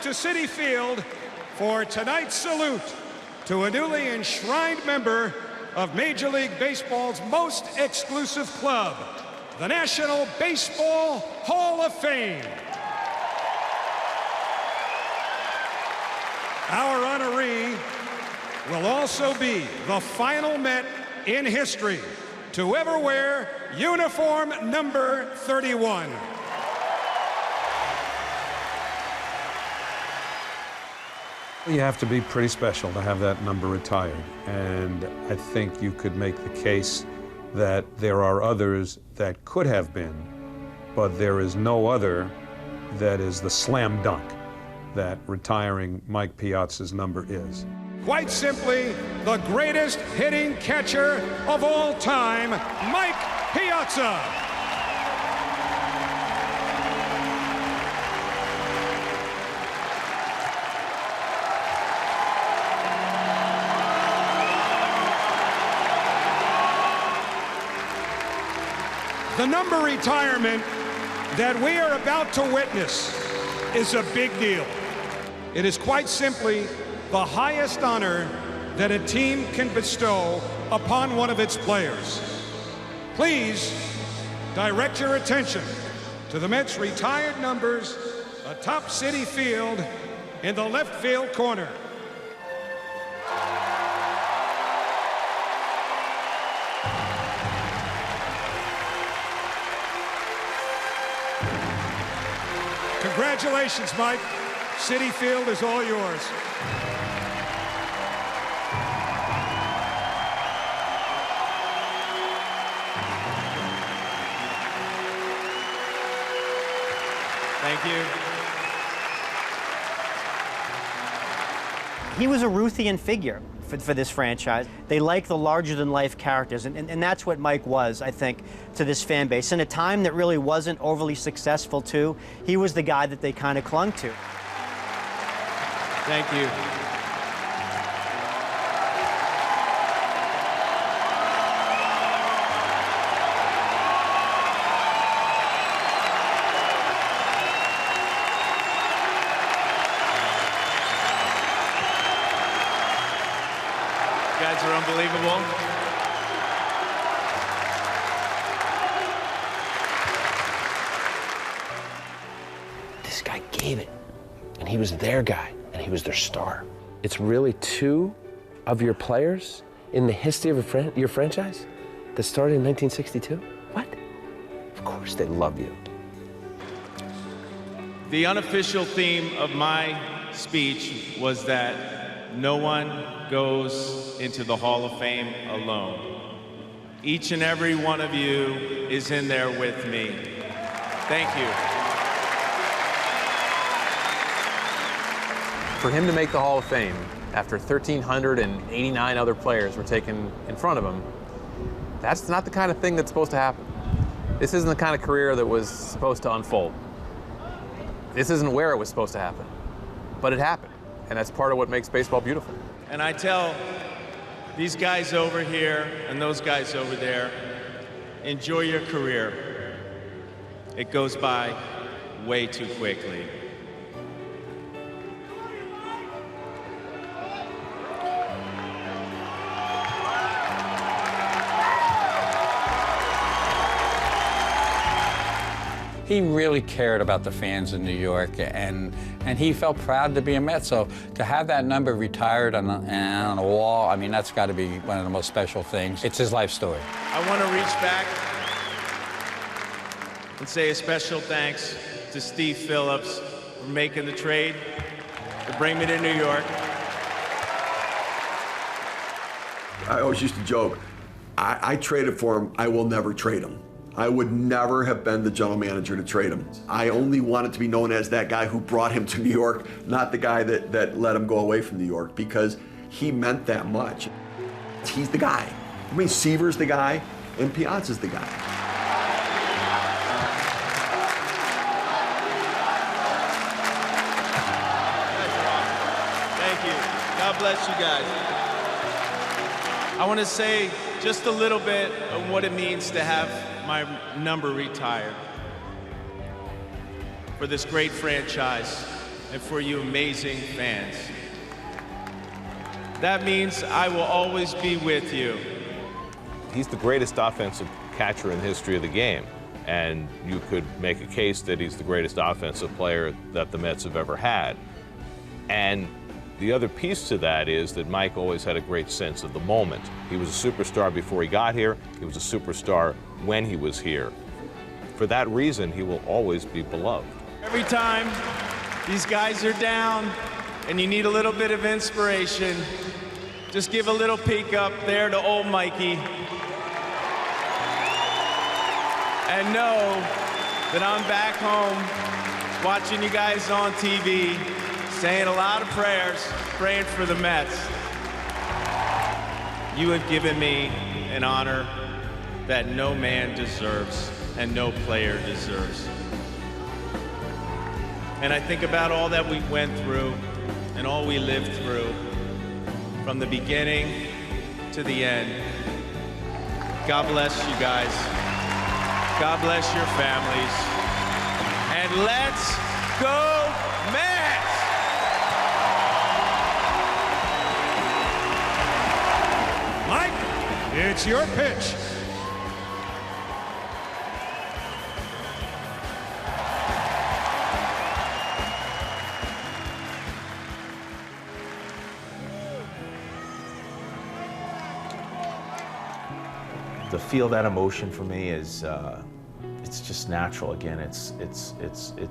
to Citi Field for tonight's salute to a newly enshrined member of Major League Baseball's most exclusive club, the National Baseball Hall of Fame. Our honoree will also be the final Met in history to ever wear uniform number 31. You have to be pretty special to have that number retired, and I think you could make the case that there are others that could have been, but there is no other that is the slam dunk that retiring Mike Piazza's number is. Quite simply, the greatest hitting catcher of all time, Mike Piazza. The number retirement that we are about to witness is a big deal. It is quite simply the highest honor that a team can bestow upon one of its players. Please direct your attention to the Mets' retired numbers atop Citi Field in the left field corner. Congratulations, Mike. Citi Field is all yours. Thank you. He was a Ruthian figure for this franchise. They like the larger-than-life characters, and that's what Mike was, I think, to this fan base. In a time that really wasn't overly successful, too, he was the guy that they kind of clung to. Thank you. You guys are unbelievable. This guy gave it, and he was their guy, and he was their star. It's really two of your players in the history of your franchise that started in 1962? What? Of course they love you. The unofficial theme of my speech was that no one goes into the Hall of Fame alone. Each and every one of you is in there with me. Thank you. For him to make the Hall of Fame after 1,389 other players were taken in front of him, that's not the kind of thing that's supposed to happen. This isn't the kind of career that was supposed to unfold. This isn't where it was supposed to happen, but it happened, and that's part of what makes baseball beautiful. And I tell these guys over here and those guys over there, enjoy your career. It goes by way too quickly. He really cared about the fans in New York, and he felt proud to be a Met. So to have that number retired on a wall, I mean, that's got to be one of the most special things. It's his life story. I want to reach back and say a special thanks to Steve Phillips for making the trade to bring me to New York. I always used to joke, I traded for him, I will never trade him. I would never have been the general manager to trade him. I only wanted to be known as that guy who brought him to New York, not the guy that let him go away from New York, because he meant that much. He's the guy. I mean, Seaver's the guy, and Piazza's the guy. Thank you. God bless you guys. I want to say just a little bit of what it means to have my number retired for this great franchise. and for you amazing fans. That means I will always be with you. He's the greatest offensive catcher in the history of the game, and you could make a case that he's the greatest offensive player that the Mets have ever had. And the other piece to that is that Mike always had a great sense of the moment. He was a superstar before he got here. He was a superstar when he was here. For that reason, he will always be beloved. Every time these guys are down and you need a little bit of inspiration, just give a little peek up there to old Mikey and know that I'm back home watching you guys on TV, saying a lot of prayers, praying for the Mets. You have given me an honor that no man deserves and no player deserves. And I think about all that we went through and all we lived through from the beginning to the end. God bless you guys. God bless your families. And let's go Mets! Mike, it's your pitch. To feel that emotion for me is, it's just natural. Again, it's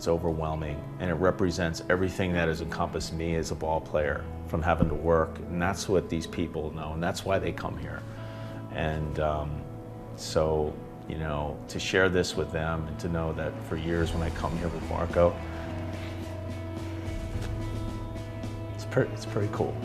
overwhelming, and it represents everything that has encompassed me as a ball player from having to work, and that's what these people know, and that's why they come here. And so, you know, to share this with them and to know that for years when I come here with Marco, it's pretty cool.